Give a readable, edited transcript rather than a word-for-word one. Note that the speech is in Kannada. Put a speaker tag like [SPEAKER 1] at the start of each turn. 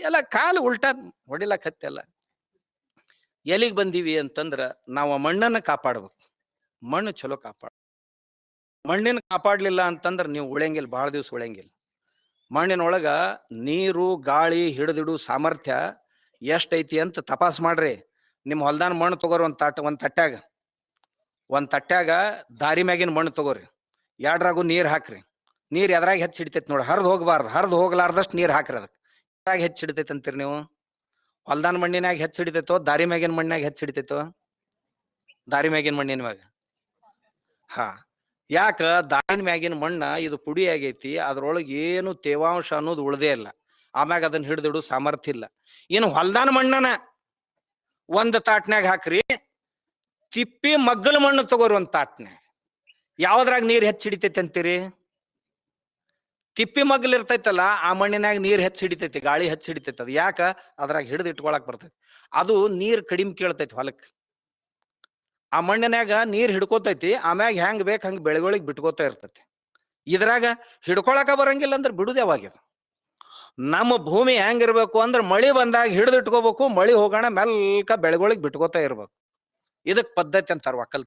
[SPEAKER 1] ಎಲ್ಲ ಕಾಲು ಉಲ್ಟಾ ಹೊಡಿಲಕತ್ತೆಲ್ಲ. ಎಲ್ಲಿಗೆ ಬಂದೀವಿ ಅಂತಂದ್ರ ನಾವು ಮಣ್ಣನ್ನ ಕಾಪಾಡ್ಬೇಕು. ಮಣ್ಣು ಚಲೋ ಮಣ್ಣಿನ ಕಾಪಾಡ್ಲಿಲ್ಲ ಅಂತಂದ್ರ ನೀವು ಉಳಿಯಂಗಿಲ್ಲ, ಬಹಳ ದಿವ್ಸ ಉಳಿಯಂಗಿಲ್ಲ. ಮಣ್ಣಿನೊಳಗ ನೀರು ಗಾಳಿ ಹಿಡಿದಿಡು ಸಾಮರ್ಥ್ಯ ಎಷ್ಟೈತಿ ಅಂತ ತಪಾಸ್ ಮಾಡ್ರಿ. ನಿಮ್ ಹೊಲ್ದಾನ ಮಣ್ಣು ತಗೋರಿ, ಒಂದ್ ತಟ್ಟ್ಯಾಗ ದಾರಿ ಮ್ಯಾಗಿನ ಮಣ್ಣು ತಗೋರಿ, ಎರಡ್ರಾಗು ನೀರ್ ಹಾಕ್ರಿ. ನೀರ್ ಎದ್ರಾಗ ಹೆಚ್ಚು ಹಿಡಿತೈತಿ ನೋಡಿ, ಹರಿದು ಹೋಗ್ಬಾರ್ದು, ಹರಿದು ಹೋಗ್ಲಾರ್ದಷ್ಟು ನೀರ್ ಹಾಕ್ರಿ. ಅದಕ್ಕೆ ಎದ್ರಾಗ ಹೆಚ್ಚು ಹಿಡಿತೈತಿ ಅಂತೀರಿ ನೀವು? ಹೊಲ್ದಾನ ಮಣ್ಣಿನಾಗ ಹೆಚ್ಚು ಹಿಡಿತೈತೋ ದಾರಿ ಮ್ಯಾಗಿನ ಮಣ್ಣಿನಾಗ ಹೆಚ್ಚು ಹಿಡಿತೈತೋ? ದಾರಿ ಮ್ಯಾಗಿನ ಮಣ್ಣಿನ ಮ್ಯಾಗ. ಹಾ, ಯಾಕ? ದಾರಿನ ಮ್ಯಾಗಿನ ಮಣ್ಣ ಇದು ಪುಡಿ ಆಗೈತಿ, ಅದ್ರೊಳಗೆ ಏನು ತೇವಾಂಶ ಅನ್ನೋದು ಉಳ್ದೇ ಇಲ್ಲ, ಆಮ್ಯಾಗ ಅದನ್ನ ಹಿಡಿದಿಡು ಸಾಮರ್ಥ್ಯ ಇಲ್ಲ. ಇನ್ನು ಹೊಲ್ದಾನ ಮಣ್ಣನ ಒಂದ್ ತಾಟ್ನ್ಯಾಗ ಹಾಕ್ರಿ, ತಿಪ್ಪಿ ಮಗ್ಗಲ ಮಣ್ಣು ತಗೋರಿ ಒಂದ್ ತಾಟ್ನ್ಯಾಗ. ಯಾವ್ದ್ರಾಗ ನೀರ್ ಹೆಚ್ಚು ಹಿಡಿತೈತಿ ಅಂತೀರಿ? ತಿಪ್ಪಿ ಮಗ್ಗಲ್ ಇರ್ತೈತಲ್ಲ ಆ ಮಣ್ಣಿನಾಗ ನೀರ್ ಹೆಚ್ಚು ಹಿಡಿತೈತಿ, ಗಾಳಿ ಹೆಚ್ಚು ಹಿಡಿತೈತಿ. ಅದು ಯಾಕ? ಅದ್ರಾಗ ಹಿಡಿದು ಇಟ್ಕೊಳಕ್ ಬರ್ತೈತಿ. ಅದು ನೀರ್ ಕಡಿಮೆ ಕೇಳ್ತೈತಿ ಹೊಲಕ್. ಆ ಮಣ್ಣಿನಾಗ ನೀರ್ ಹಿಡ್ಕೋತೈತಿ, ಆಮ್ಯಾಗ ಹೆಂಗ್ ಬೇಕ್ ಹಂಗ ಬೆಳೆಗಳಿಗೆ ಬಿಟ್ಕೋತಾ ಇರ್ತೈತಿ. ಇದ್ರಾಗ ಹಿಡ್ಕೊಳಕ ಬರಂಗಿಲ್ಲ ಅಂದ್ರೆ ಬಿಡುದು ಯಾವಾಗ? ನಮ್ಮ ಭೂಮಿ ಹೆಂಗಿರ್ಬೇಕು ಅಂದ್ರೆ ಮಳಿ ಬಂದಾಗ ಹಿಡಿದು ಇಟ್ಕೋಬೇಕು, ಮಳಿ ಹೋಗೋಣ ಮೆಲ್ಕ ಬೆಳೆಗಳಿಗೆ ಬಿಟ್ಕೋತಾ ಇರ್ಬೇಕು. ಇದಕ್ ಪದ್ಧತಿ ಅಂತಾರ ಒಕ್ಕಲ್